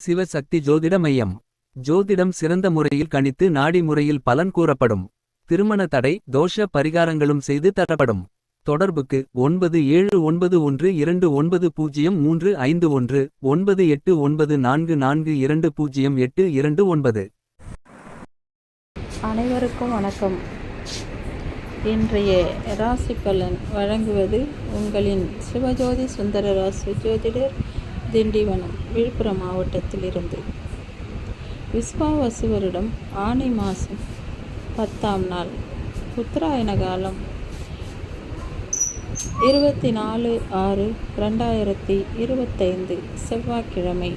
சிவசக்தி ஜோதிட மையம். ஜோதிடம் சிறந்த முறையில் கணித்து நாடி முறையில் பலன் கூறப்படும். திருமண தடை தோஷ பரிகாரங்களும் செய்து தரப்படும். தொடர்புக்கு 9712290351 9894420829. அனைவருக்கும் வணக்கம். இன்றைய ராசி பலன் வழங்குவது உங்களின் சிவஜோதி சுந்தர ராசி ஜோதிடர், திண்டிவனம், விழுப்புரம் மாவட்டத்திலிருந்து. விஸ்வாவசு வருடம் ஆனி மாதம் 10ஆம் நாள், உத்தராயண காலம் 24/6/2025 செவ்வாய்க்கிழமை.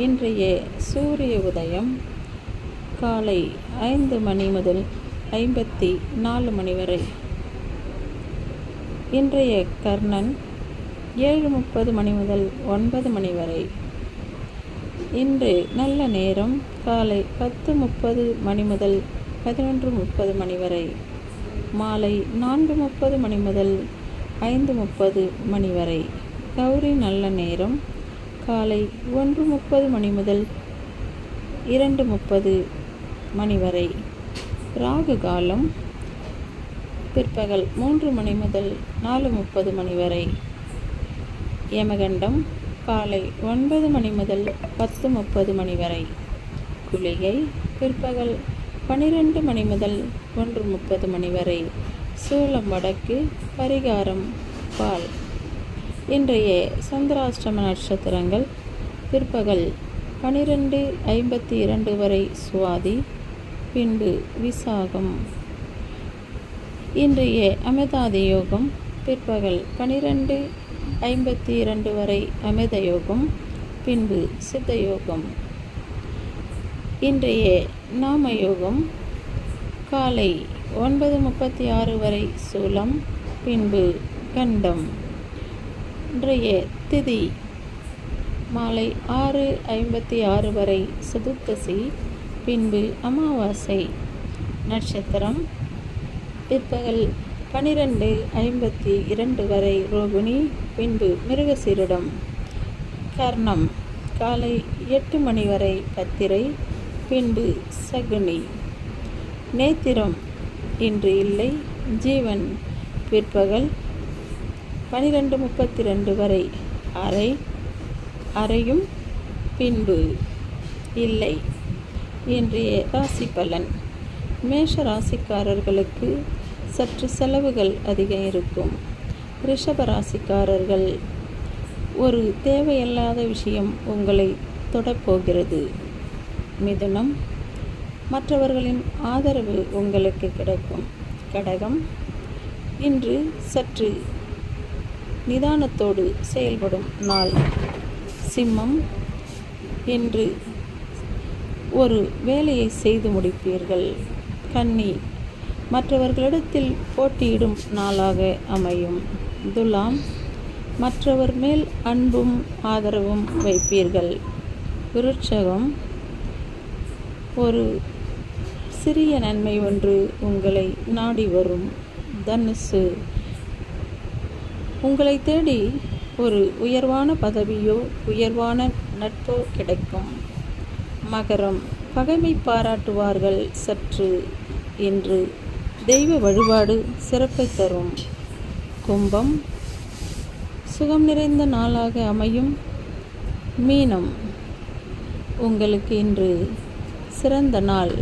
இன்றைய சூரிய உதயம் காலை 5 மணி முதல் 54 மணி வரை. இன்றைய கர்ணன் 7:30 மணி முதல் 9 மணி வரை. இன்று நல்ல நேரம் காலை 10:30 மணி முதல் 11:30 மணி வரை. மாலை 4:30 மணி முதல் 5:30 மணி வரை. கௌரி நல்ல நேரம் காலை 1:30 மணி முதல் 2:30 மணி வரை. ராகு காலம் பிற்பகல் 3 மணி முதல் 4:30 மணி வரை. யமகண்டம் காலை 9 மணி முதல் 10:30 மணி வரை. குளிகை பிற்பகல் 12 மணி முதல் 1:30 மணி வரை. சூலம் வடக்கு, பரிகாரம் பால். இன்றைய சந்திராஷ்டம நட்சத்திரங்கள் பிற்பகல் 12:52 வரை சுவாதி, பின்பு விசாகம். இன்றைய அமிர்தாதி யோகம் பிற்பகல் 12:52 வரை அமிர்த யோகம், பின்பு சித்த யோகம். இன்றைய நாம யோகம் காலை 9:36 வரை சூலம், பின்பு கண்டம். இன்றைய திதி மாலை 6:56 வரை சதுர்த்தசி, பின்பு அமாவாசை. நட்சத்திரம் பிற்பகல் 12:52 வரை ரோகிணி, பின்பு மிருகசீரிடம். கர்ணம் காலை 8 மணி வரை பத்திரை, பின்பு சகுனி. நேத்திரம் இன்று இல்லை. ஜீவன் பிற்பகல் 12:32 வரை அறையும், பின்பு இல்லை. இன்றைய ராசி பலன். மேஷ ராசிக்காரர்களுக்கு சற்று செலவுகள் அதிகம் இருக்கும். ரிஷப ராசிக்காரர்கள் ஒரு தேவையில்லாத விஷயம் உங்களை தொடப்போகிறது. மிதுனம் மற்றவர்களின் ஆதரவு உங்களுக்கு கிடைக்கும். கடகம் இன்று சற்று நிதானத்தோடு செயல்படும் நாள். சிம்மம் இன்று ஒரு வேலையை செய்து முடிப்பீர்கள். கன்னி மற்றவர்களிடத்தில் போட்டியிடும் நாளாக அமையும். துலாம் மற்றவர் மேல் அன்பும் ஆதரவும் வைப்பீர்கள். விருட்சகம் ஒரு சிறிய நன்மை ஒன்று உங்களை நாடி வரும். தனுசு உங்களை தேடி ஒரு உயர்வான பதவியோ உயர்வான நட்போ கிடைக்கும். மகரம் பகைமை பாராட்டுவார்கள் சற்று. இன்று தெய்வ வழிபாடு சிறப்பை தரும். கும்பம் சுகம் நிறைந்த நாளாக அமையும். மீனம் உங்களுக்கு இன்று சிறந்த நாள்.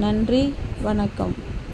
நன்றி, வணக்கம்.